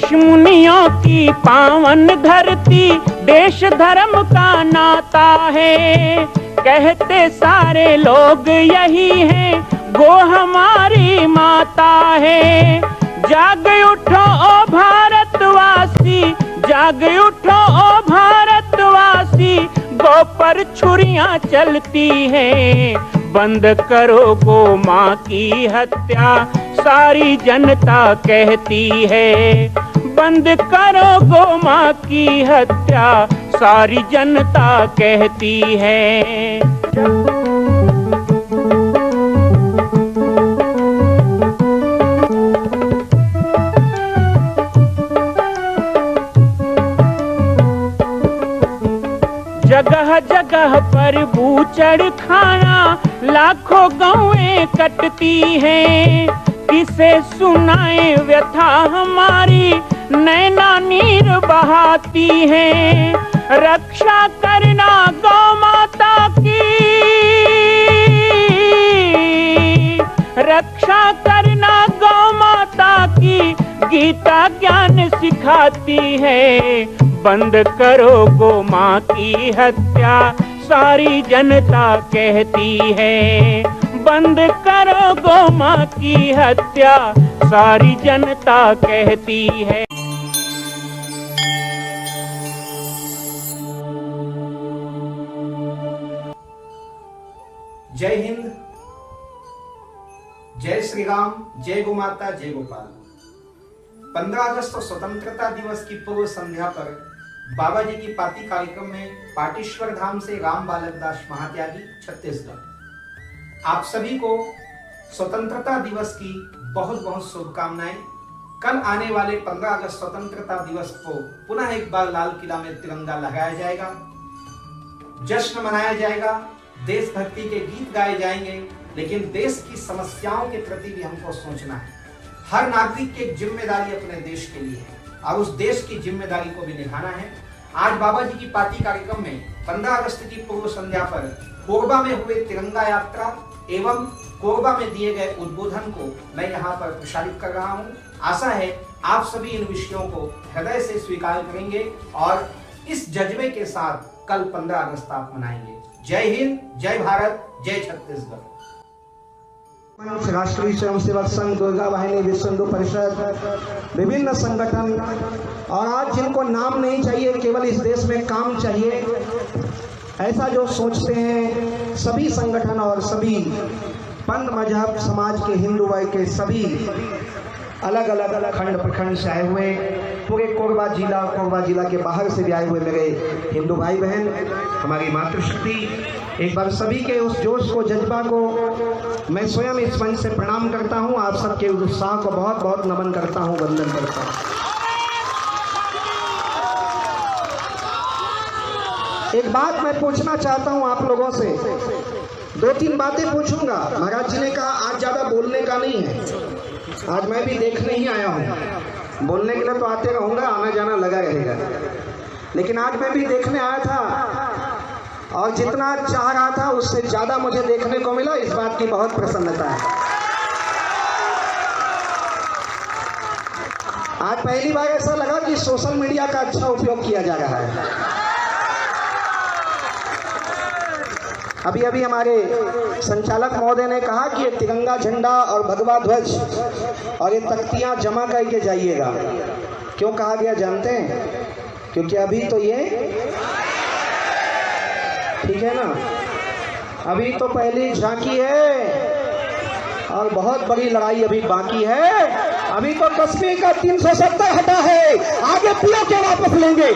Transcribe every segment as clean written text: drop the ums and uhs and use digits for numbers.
ऋषि मुनियों की पावन धरती, देश धर्म का नाता है। कहते सारे लोग यही हैं, गो हमारी माता है। जाग उठो ओ भारतवासी, जाग उठो ओ भारतवासी, गो पर छुरियां चलती हैं। बंद करो गो माँ की हत्या, सारी जनता कहती है। बंद करो गो माँ की हत्या, सारी जनता कहती है। जगह जगह पर बूचड़ खाना, लाखों गौएं कटती हैं। किसे सुनाए व्यथा हमारी, नैना नीर बहाती हैं। रक्षा करना गौ माता की, रक्षा करना गौ माता की, गीता ज्ञान सिखाती है। बंद करो गो माँ की हत्या, सारी जनता कहती है। बंद करो गो माँ की हत्या, सारी जनता कहती है। जय हिंद, जय श्री राम, जय गौ माता, जय गोपाल। 15 अगस्त स्वतंत्रता दिवस की पूर्व संध्या पर बाबा जी की पाती कार्यक्रम में पाटेश्वर धाम से राम बालक दास महात्यागी छत्तीसगढ़। आप सभी को स्वतंत्रता दिवस की बहुत बहुत शुभकामनाएं। कल आने वाले 15 अगस्त स्वतंत्रता दिवस को पुनः एक बार लाल किला में तिरंगा लगाया जाएगा, जश्न मनाया जाएगा, देशभक्ति के गीत गाए जाएंगे। लेकिन देश की समस्याओं के प्रति भी हमको सोचना है। हर नागरिक की जिम्मेदारी अपने देश के लिए है और उस देश की जिम्मेदारी को भी निभाना है। आज बाबा जी की पार्टी कार्यक्रम में 15 अगस्त की पूर्व संध्या पर कोरबा में हुए तिरंगा यात्रा एवं कोरबा में दिए गए उद्बोधन को मैं यहाँ पर प्रसारित कर रहा हूँ। आशा है आप सभी इन विषयों को हृदय से स्वीकार करेंगे और इस जज्बे के साथ कल 15 अगस्त आप मनाएंगे। जय हिंद, जय भारत, जय छत्तीसगढ़। राष्ट्रीय स्वयंसेवक संघ, दुर्गा वाहिनी, विश्व हिंदू परिषद, विभिन्न संगठन और आज जिनको नाम नहीं चाहिए, केवल इस देश में काम चाहिए, ऐसा जो सोचते हैं सभी संगठन और सभी पंथ मजहब समाज के हिंदू वर्ग के सभी अलग अलग खंड प्रखंड से आए हुए, पूरे कोरबा जिला के बाहर से भी आए हुए मेरे हिंदू भाई बहन, हमारी मातृशक्ति, एक बार सभी के उस जोश को, जज्बा को मैं स्वयं इस मंच से प्रणाम करता हूं। आप सबके उत्साह को बहुत बहुत नमन करता हूं, वंदन करता हूं। एक बात मैं पूछना चाहता हूं आप लोगों से, 2-3 बातें पूछूंगा। महाराज जी ने कहा आज ज्यादा बोलने का नहीं है, आज मैं भी देखने ही आया हूं। बोलने के लिए तो आते रहूंगा, आना जाना लगा रहेगा, लेकिन आज मैं भी देखने आया था और जितना चाह रहा था उससे ज्यादा मुझे देखने को मिला। इस बात की बहुत प्रसन्नता है। आज पहली बार ऐसा लगा कि सोशल मीडिया का अच्छा उपयोग किया जा रहा है। अभी हमारे संचालक महोदय ने कहा कि ये तिरंगा झंडा और भगवा ध्वज और ये तख्तियां जमा करके जाइएगा। क्यों कहा गया जानते हैं? क्योंकि अभी तो ये ठीक है ना, अभी तो पहली झांकी है और बहुत बड़ी लड़ाई अभी बाकी है। अभी तो कश्मीर का 370 हटा है, आगे पीओ के वापस लेंगे।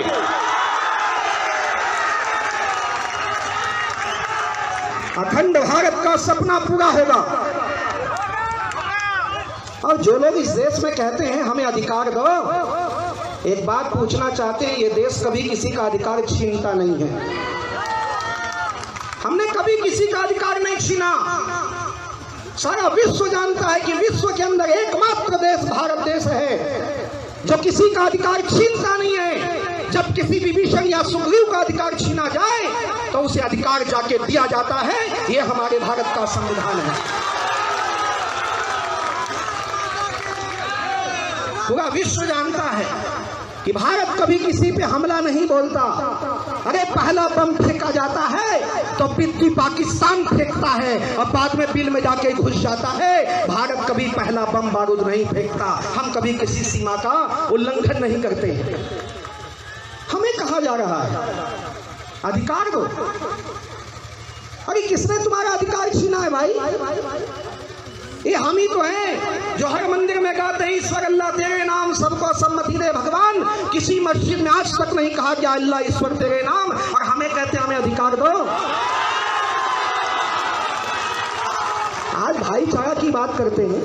अखंड भारत का सपना पूरा होगा। और जो लोग इस देश में कहते हैं हमें अधिकार दो, एक बात पूछना चाहते हैं, ये देश कभी किसी का अधिकार छीनता नहीं है। हमने कभी किसी का अधिकार नहीं छीना। सारा विश्व जानता है कि विश्व के अंदर एकमात्र देश भारत देश है जो किसी का अधिकार छीनता नहीं है। जब किसी विभीषण या सुग्रीव का अधिकार छीना जाए तो उसे अधिकार जाके दिया जाता है। ये हमारे भारत का संविधान है। पूरा विश्व जानता है कि भारत कभी किसी पे हमला नहीं बोलता। अरे पहला बम फेंका जाता है तो पितरी पाकिस्तान फेंकता है और बाद में बिल में जाके घुस जाता है। भारत कभी पहला बम बारूद नहीं फेंकता। हम कभी किसी सीमा का उल्लंघन नहीं करते। हमें कहा जा रहा है अधिकार दो। अरे किसने तुम्हारा अधिकार छीना है भाई? ये हम ही तो हैं जो हर मंदिर में गाते हैं ईश्वर अल्लाह तेरे नाम सबको सम्मति दे भगवान। किसी मस्जिद में आज तक नहीं कहा गया अल्लाह ईश्वर तेरे नाम, और हमें कहते हैं हमें अधिकार दो। आज भाईचारा की बात करते हैं।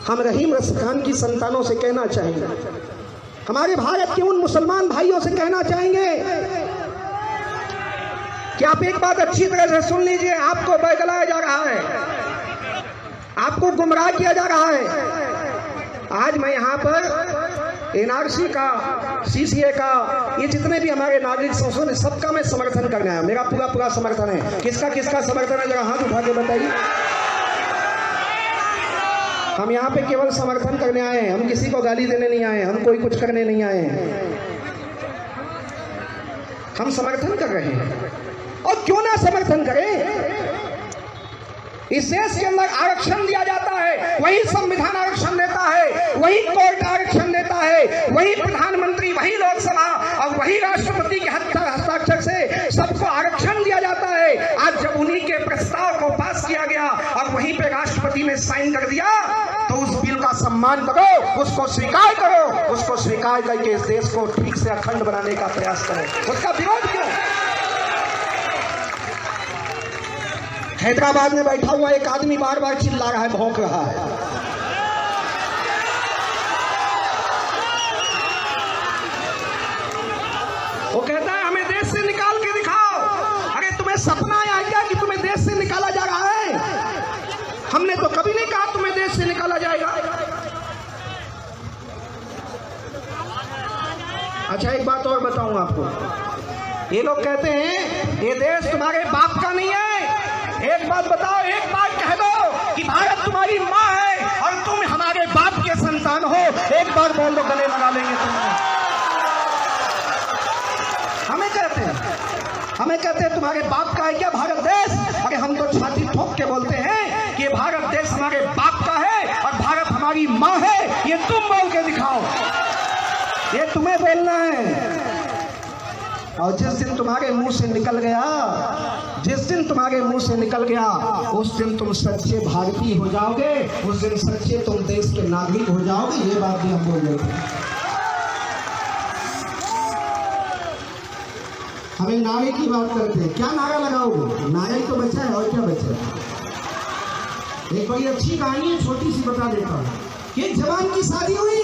हम रहीम रसखान की संतानों से कहना चाहेंगे, हमारे भारत के उन मुसलमान भाइयों से कहना चाहेंगे कि आप एक बात अच्छी तरह से सुन लीजिए। आपको बहलाया जा रहा है, आपको गुमराह किया जा रहा है। आज मैं यहाँ पर एनआरसी का, सीसीए का, ये जितने भी हमारे नागरिक संशोधन है सबका मैं समर्थन करने आया। मेरा पूरा समर्थन है। किसका किसका समर्थन है जरा हाथ उठा के बताइए। हम यहाँ पे केवल समर्थन करने आए हैं, हम किसी को गाली देने नहीं आए, हम कोई कुछ करने नहीं आए हैं। हम समर्थन कर रहे हैं। और क्यों ना समर्थन करें? इस देश के अंदर आरक्षण दिया जाता है, वही संविधान आरक्षण देता है, वही कोर्ट आरक्षण देता है, वही प्रधानमंत्री, वही लोकसभा और वही राष्ट्रपति के हस्ताक्षर से सबको आरक्षण दिया जाता है। आज जब उन्हीं के प्रस्ताव को पास किया गया और वहीं पे राष्ट्रपति ने साइन कर दिया, तो उस बिल का सम्मान करो, उसको स्वीकार करो, उसको स्वीकार करके इस देश को ठीक से अखंड बनाने का प्रयास करो। उसका विरोध क्यों? हैदराबाद में बैठा हुआ एक आदमी बार बार चिल्ला रहा है, भौंक रहा है। वो कहता है हमें देश से निकाल के दिखाओ। अरे तुम्हें सपना आया क्या कि तुम्हें देश से निकाला जा रहा है? हमने तो कभी नहीं कहा तुम्हें देश से निकाला जाएगा। अच्छा एक बात और बताऊं आपको। ये लोग कहते हैं ये देश तुम्हारे बाप का नहीं है। एक बात बताओ, एक बात कह दो कि भारत तुम्हारी माँ है और तुम हमारे बाप के संतान हो। एक बार बोल दो, गले लगा लेंगे तुम्हें। हमें कहते हैं तुम्हारे बाप का है क्या भारत देश? अरे हम तो छाती ठोक के बोलते हैं कि भारत देश हमारे बाप का है और भारत हमारी माँ है। ये तुम बोल के दिखाओ, ये तुम्हें बोलना है। और जिस दिन तुम्हारे मुंह से निकल गया, जिस दिन तुम्हारे मुंह से निकल गया, उस दिन तुम सच्चे भारतीय हो जाओगे, उस दिन सच्चे तुम देश के नागरिक हो जाओगे। ये बात भी हम बोल रहे थे। हमें नारे की बात करते हैं, क्या नारा लगाओगे? नारा ही तो बचा है, और क्या बचा है? एक बड़ी अच्छी कहानी है, छोटी सी बता देता हूँ। एक जवान की शादी हुई,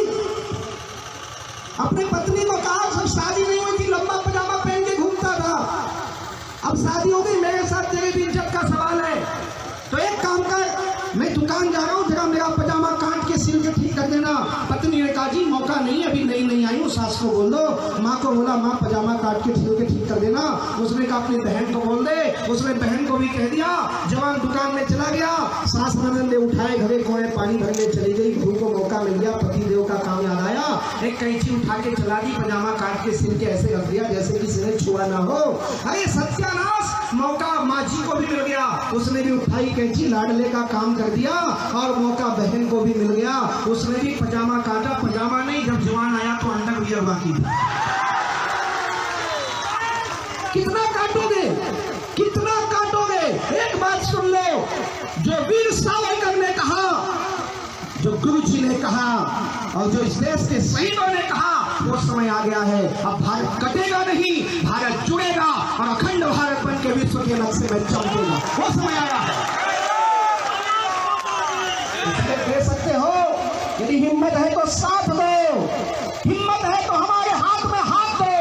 अपने पत्नी को कहा, सब शादी नहीं हुई थी, लंबा पजामा पहन के घूमता था। अब शादी हो गई, मेरे साथ तेरे भी इज्जत का सवाल है, तो एक काम कर, मैं दुकान जा रहा हूँ, जरा मेरा पजामा काट के सिल के ठीक कर देना। पत्नी ने कहा जी मौका नहीं, अभी नई आई हूँ, सास को बोल दो। माँ को बोला माँ पजामा काट के सिल के ठीक कर देना। उसने कहा अपनी बहन को बोल दे, उसने बहन को भी कह दिया। जवान दुकान में चला गया, सास ननद ने उठाए, घरे कोड़े पानी भरने चली गई। बहू को मौका मिल गया, पति देव का काम याद आया, एक कैंची उठा के चला दी, पजामा काट के सिल के ऐसे रख दिया जैसे किसी ने छुआ ना हो। अरे सत्यानाश, मौका माँ जी को भी मिल गया, उसने भी उठाई कैंची, लाडले का काम कर दिया, और मौका बहन को भी मिल गया, उसने भी पजामा काटा। पजामा नहीं, जब जवान आया तो अंडर वियर बाकी था। कितना काटोगे, कितना काटोगे? एक बात सुन लो, जो वीर सावरकर ने कहा, जो गुरु जी ने कहा, और जो इस देश के शहीदों ने कहा, वो समय आ गया है। अब भारत कटेगा नहीं, भारत जुड़ेगा और अखंड भारत बन के विश्व के नक्शे में चमकेगा। वो समय आया है। इसलिए दे सकते हो, यदि हिम्मत है तो साथ दो, हिम्मत है तो हमारे हाथ में हाथ दो।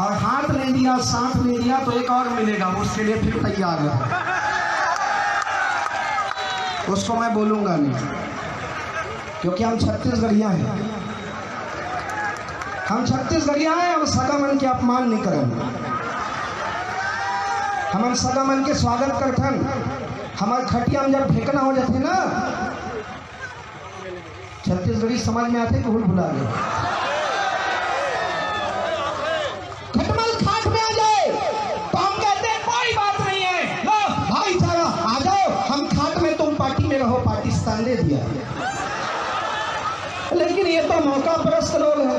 और हाथ नहीं दिया, साथ नहीं दिया तो एक और मिलेगा, उसके लिए फिर तैयार है। उसको मैं बोलूंगा नहीं, क्योंकि हम छत्तीसगढ़िया हैं। हम छत्तीसगढ़िया हैं, हम सगामन के अपमान नहीं करेंगे। हम सगामन के स्वागत करथन। हमारे खटिया में जब फेंकना हो जाते ना, छत्तीसगढ़ी समझ में आते भूल भुला गए। खटमल खाट में आ जाए तो हम कहते हैं कोई बात नहीं है, लो भाईचारा आ जाओ, हम खाट में तुम पार्टी में रहो, पाकिस्तान दे दिया। लेकिन ये तो मौका परस्त लोग हैं,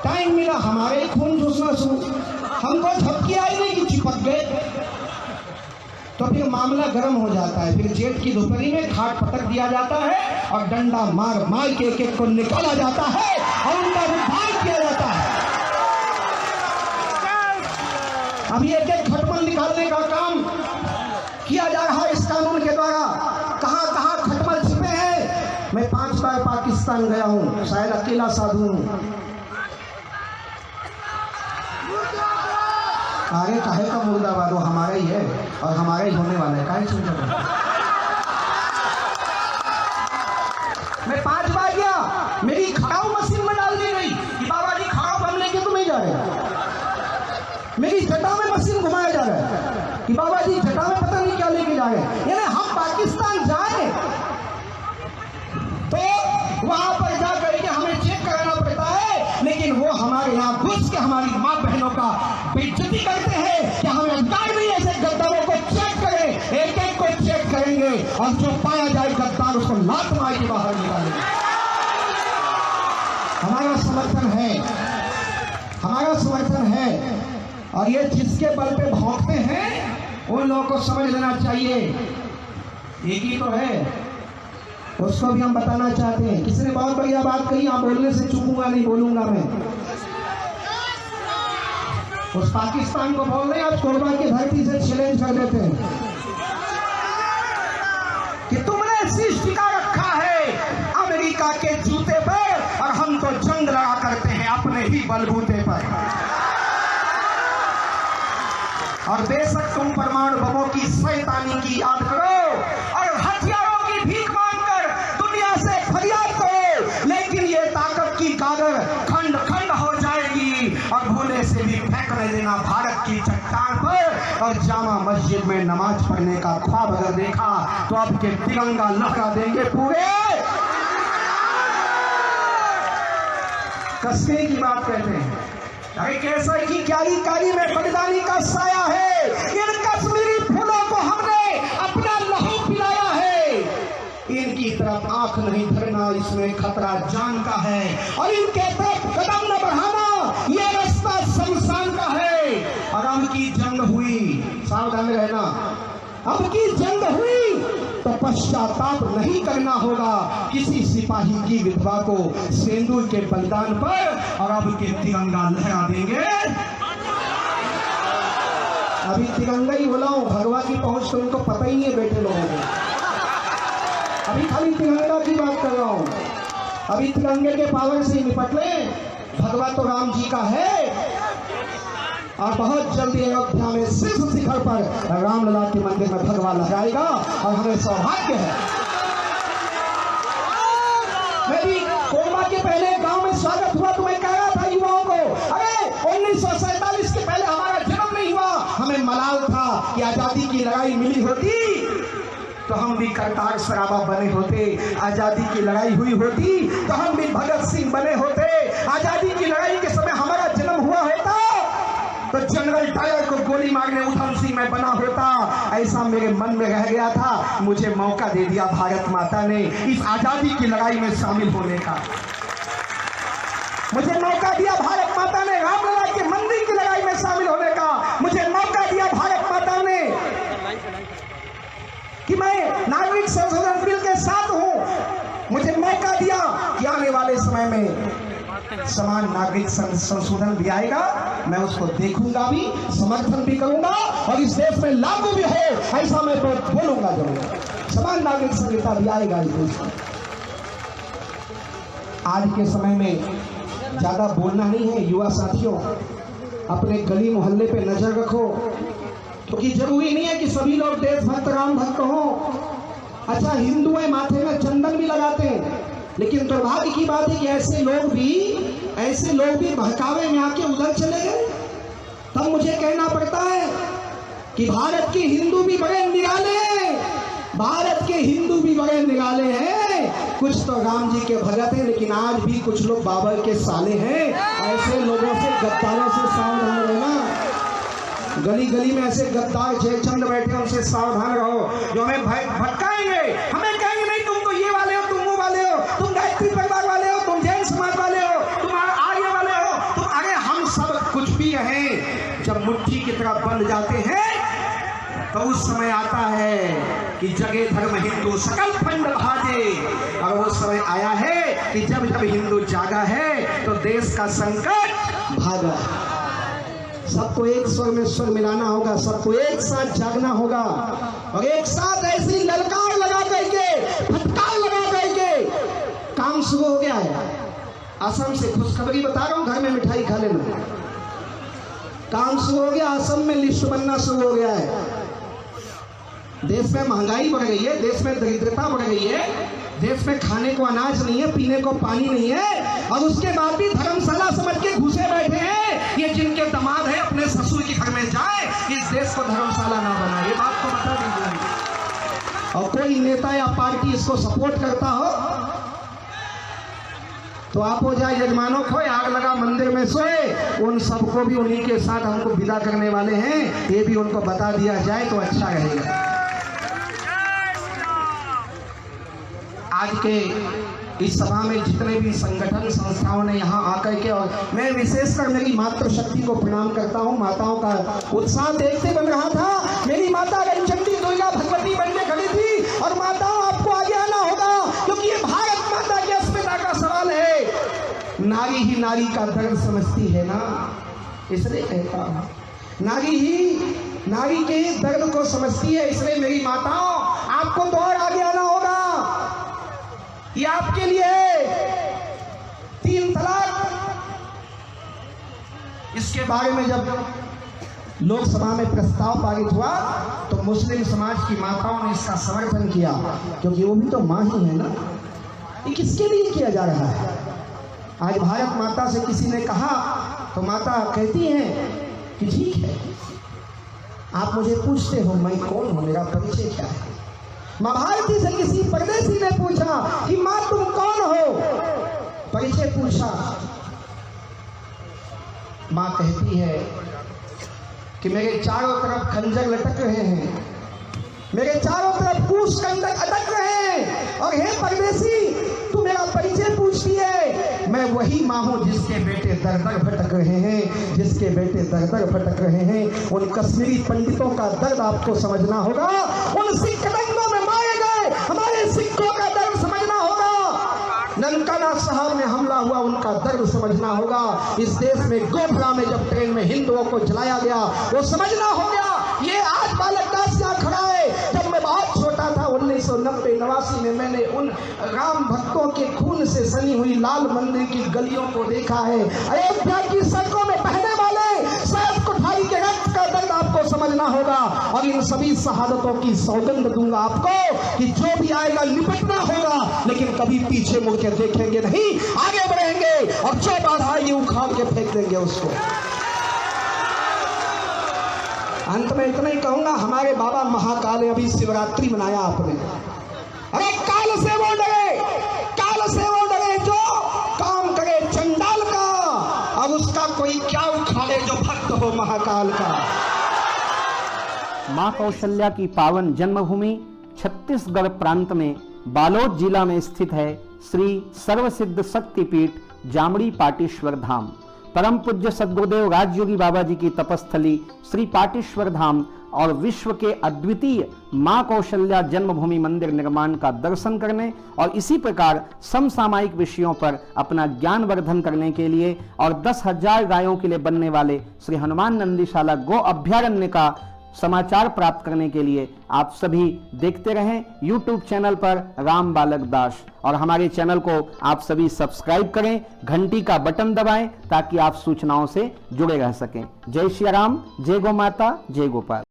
टाइम मिला हमारे खून चूसना शुरू, हमको झपकी आई नहीं कि चिपक गए, तो फिर मामला गर्म हो जाता है। फिर जेठ की दोपहरी में खाट पटक दिया जाता है और डंडा मार मार के एक एक को निकाला जाता है और उनका उद्धार किया जाता है। अभी एक एक खटमल निकालने का काम किया जा रहा है इस कानून के द्वारा। कहाँ कहाँ खटमल छिपे हैं। मैं 5 बार पाकिस्तान गया हूँ, शायद अकेला साधु हूँ। आगे काहे का मुर्दाबाद, वो हमारा ही है और हमारा ही होने वाला है, काहे चिंता करो। मैं 5 बार गया, मेरी खड़ाऊ मशीन में डाल दी गई कि बाबा जी खड़ाऊ हम लेके तो नहीं जा रहे। मेरी जटा में मशीन घुमाया जा रहा है कि बाबा जी जटा में पता नहीं क्या लेके जा रहे हैं। यानी हम पाकिस्तान जाए तो वहां पर जा करके हमें चेक कराना पड़ता है, लेकिन वो हमारे यहाँ घुस के हमारी माँ बहनों का बेइज्जती करते हैं कि हमें अधिकार नहीं ऐसे गद्दारों को चेक करें, एक एक को चेक करेंगे और जो पाया जाए गद्दार उसको लात मार के बाहर निकालेंगे। हमारा समर्थन है, हमारा समर्थन है। और ये जिसके बल पे भौंकते हैं उन लोगों को समझ लेना चाहिए, एक ही तो है, उसको भी हम बताना चाहते हैं। किसी ने बहुत बढ़िया बात कही, आप बोलने से चूकूंगा नहीं, बोलूंगा मैं। उस पाकिस्तान को बोल रहे हैं, आज कोरबा की धरती से चैलेंज कर देते हैं कि तुमने शीश टिका रखा है अमेरिका के जूते पर और हम तो जंग लड़ा करते हैं अपने ही बलबूते पर। और बेशक तुम परमाणु बमों की शैतानी की याद करो और हथियारों की भीख मांगकर दुनिया से फरियाद करो, लेकिन ये ताकत की गागर खंड खंड हो जाएगी और भूले से भी फेंकने देना भारत की चट्टान पर। और जामा मस्जिद में नमाज पढ़ने का ख्वाब अगर देखा तो अब के तिरंगा लहरा देंगे पूरे। कसके की बात कहते हैं, अरे केसर की क्यारी कारी में बगदानी का साया है, इन कश्मीरी फूलों को हमने अपना लहू पिलाया है। इनकी तरफ आंख नहीं धरना, इसमें खतरा जान का है, और इनके तरफ कदम न बढ़ाना, ये रास्ता शमशान का है। और अब की जंग हुई, सावधान रहना, अब की जंग हुई तो पश्चाताप नहीं करना होगा किसी सिपाही की विधवा को सिंदूर के बलिदान पर, और अब के तिरंगा लहरा देंगे। अभी तिरंगा ही बोला हूं, भगवा की पहुंच तो उनको पता ही है बेटे लोगों को। अभी खाली तिरंगा की बात कर रहा हूं, अभी तिरंगे के पावर से निपट ले। भगवा तो राम जी का है और बहुत जल्दी अयोध्या में शीर्ष शिखर पर रामलला के मंदिर में भगवा लहराएगा और हमें सौभाग्य है। मैं भी कोरबा के पहले गांव में स्वागत हुआ तो मैं कह रहा था युवाओं को, अरे 1947 के पहले हमारा जन्म नहीं हुआ, हमें मलाल था कि आजादी की लड़ाई मिली होती तो हम भी करतार सराबा बने होते, आजादी की लड़ाई हुई होती तो हम भी भगत सिंह बने होते, आजादी की लड़ाई के समय हमारा जन्म हुआ होता तो जनरल डायर को गोली मारने उधम सिंह में बना होता। ऐसा मेरे मन में रह गया था, मुझे मौका दे दिया भारत माता ने इस आजादी की लड़ाई में शामिल होने का। मुझे मौका दिया भारत माता ने रामलला के मंदिर की लड़ाई में शामिल होने का। मुझे मौका दिया भारत माता ने कि मैं नागरिक संशोधन बिल के साथ हूं। मुझे मौका दिया कि आने वाले समय में समान नागरिक संशोधन भी आएगा, मैं उसको देखूंगा भी, समर्थन भी करूंगा और इस देश में लागू भी हो ऐसा मैं बोलूंगा जरूर। समान नागरिक संहिता भी आएगा इस देश में। आज के समय में ज्यादा बोलना नहीं है युवा साथियों, अपने गली मोहल्ले पे नजर रखो, क्योंकि जरूरी नहीं है कि सभी लोग देशभक्त राम भक्त हों। अच्छा, हिंदू है माथे में चंदन भी लगाते हैं, लेकिन दुर्भाग्य की बात है कि ऐसे लोग भी बहकावे में आके उधर चले गए। तब मुझे कहना पड़ता है कि भारत के हिंदू भी बड़े निराले हैं, भारत के हिंदू भी बड़े निराले हैं। कुछ तो राम जी के भगत हैं, लेकिन आज भी कुछ लोग बाबा के साले हैं। ऐसे लोगों से, गद्दारों से सावधान रहना। गली गली में ऐसे गद्दार जयचंद बैठे, उनसे सावधान रहो, जो हमें भटकाएंगे, हमें कहेंगे नहीं तुम तो ये वाले हो, तुम वो वाले हो, तुम गायत्री परिवार वाले हो, तुम जैन समाज वाले हो, तुम आर्य वाले हो, तुम। अरे हम सब कुछ भी हैं, जब मुट्ठी की तरफ बंध जाते हैं तो उस समय आता है कि जगे धर्म हिंदू सकल फंड भाजे। और वो समय आया है कि जब जब हिंदू जागा है तो देश का संकट भागा। सबको एक स्वर में स्वर मिलाना होगा, सबको एक साथ जागना होगा और एक साथ ऐसी ललकार लगा करके, फटकार लगा करके काम शुरू हो गया है। असम से खुशखबरी बता रहा हूं, घर में मिठाई खा लेना। काम शुरू हो गया, असम में लिस्ट बनना शुरू हो गया है। देश में महंगाई बढ़ गई है, देश में दरिद्रता बढ़ गई है, देश में खाने को अनाज नहीं है, पीने को पानी नहीं है, और उसके बाद भी धर्मशाला समझ के घुसे बैठे हैं। ये जिनके दामाद है अपने ससुर के घर में जाए, इस देश को धर्मशाला ना बनाए, ये बात को बता दीजिए। और कोई नेता या पार्टी इसको सपोर्ट करता हो तो आप हो जाए यजमानों खोए, आग लगा मंदिर में सोए, उन सबको भी उन्हीं के साथ हमको विदा करने वाले हैं, ये भी उनको बता दिया जाए तो अच्छा रहेगा। आज के इस सभा में जितने भी संगठन संस्थाओं ने यहाँ आकर के, और मैं विशेषकर मेरी मातृशक्ति को प्रणाम करता हूँ। माताओं का उत्साह देखते बन रहा था। मेरी माता रंचंडी दुर्गा भगवती बन के खड़ी थी। और माताओं, आपको आगे आना होगा, क्योंकि ये भारत माता की अस्मिता का सवाल है। नारी ही नारी का दर्द समझती है ना, इसलिए कहता हूँ, नारी ही नारी के दर्द को समझती है। इसलिए मेरी माताओं, आपको तो और आगे आना होगा। ये आपके लिए 3 तलाक, इसके बारे में जब लोकसभा में प्रस्ताव पारित हुआ तो मुस्लिम समाज की माताओं ने इसका समर्थन किया, क्योंकि वो भी तो मां ही है ना। ये किसके लिए किया जा रहा है? आज भारत माता से किसी ने कहा तो माता कहती हैं कि ठीक है, आप मुझे पूछते हो मैं कौन हूं, मेरा परिचय क्या है। मां भारती से किसी परदेसी ने पूछा कि मां तुम कौन हो, परिचय पूछा। मां कहती है कि मेरे चारों तरफ खंजर लटक रहे हैं, मेरे चारों तरफ कूश कंदक अटक रहे हैं, और हे परदेसी तू मेरा परिचय पूछती है। मैं वही मां हूं जिसके बेटे दर दर भटक रहे हैं, जिसके बेटे दर दर भटक रहे हैं। उन कश्मीरी पंडितों का दर्द आपको समझना होगा, उन सिख दंगों में मारे गए हमारे सिखों का दर्द समझना होगा, ननकाना साहब में हमला हुआ उनका दर्द समझना होगा, इस देश में गोधरा में जब ट्रेन में हिंदुओं को जलाया गया वो समझना होगा। ये आज बालक दास यहाँ खड़ा है। जब मैं बहुत छोटा था 1990-89 में मैंने उन राम भक्तों के खून से सनी हुई लाल मंदिर की गलियों को देखा है। अयोध्या की सड़कों में बहने वाले सैयद कोठारी के रक्त का दर्द आपको समझना होगा। और इन सभी शहादतों की सौगंध दूंगा आपको कि जो भी आएगा निपटना होगा, लेकिन कभी पीछे मुड़ के देखेंगे नहीं, आगे बढ़ेंगे और जो बाधा ये उखाड़ के फेंक देंगे उसको। अंत में इतना ही कहूंगा, हमारे बाबा महाकाल अभी शिवरात्रि मनाया आपने। अरे काल से वो डरे, काल से वो डरे जो काम करे चंडाल का, अब उसका कोई क्या उखाड़े जो भक्त हो महाकाल का। मां कौशल्या की पावन जन्मभूमि छत्तीसगढ़ प्रांत में बालोद जिला में स्थित है श्री सर्वसिद्ध शक्तिपीठ जामड़ी पाटेश्वर धाम। परम पूज्य सद्गुरुदेव राजयोगी बाबा जी की तपस्थली श्री पाटेश्वर धाम और विश्व के अद्वितीय मां कौशल्या जन्मभूमि मंदिर निर्माण का दर्शन करने और इसी प्रकार समसामयिक विषयों पर अपना ज्ञान वर्धन करने के लिए और 10,000 गायों के लिए बनने वाले श्री हनुमान नंदीशाला गो अभ्यारण्य का समाचार प्राप्त करने के लिए आप सभी देखते रहें YouTube चैनल पर राम बालक दास, और हमारे चैनल को आप सभी सब्सक्राइब करें, घंटी का बटन दबाएं ताकि आप सूचनाओं से जुड़े रह सकें। जय श्री राम, जय गौ माता, जय गोपाल।